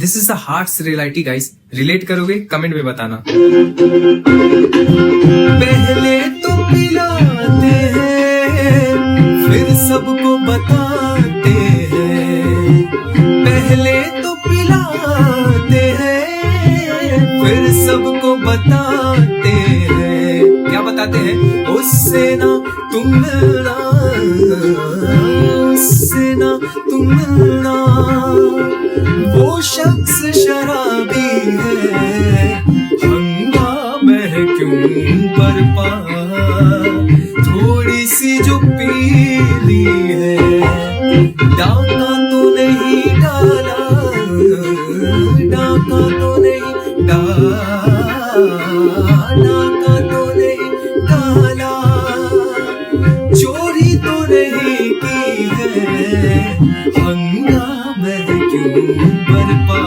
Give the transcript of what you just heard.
This is the hearts reality guys. Relate करोगे comment में बताना। पहले तो पिलाते हैं फिर सबको बताते हैं, पहले तो पिलाते हैं फिर सबको बताते हैं। क्या बताते हैं? उससे ना तुम मिलना, उससे ना तुम मिलना, वो शख्स शराबी है, हंगामा है क्यों बरपा, थोड़ी सी जो पीली है, डाका तो नहीं डाला, डाका तो नहीं डाका तो नहीं डाला, चोरी तो नहीं की है, हंगामा है क्यों बरपा।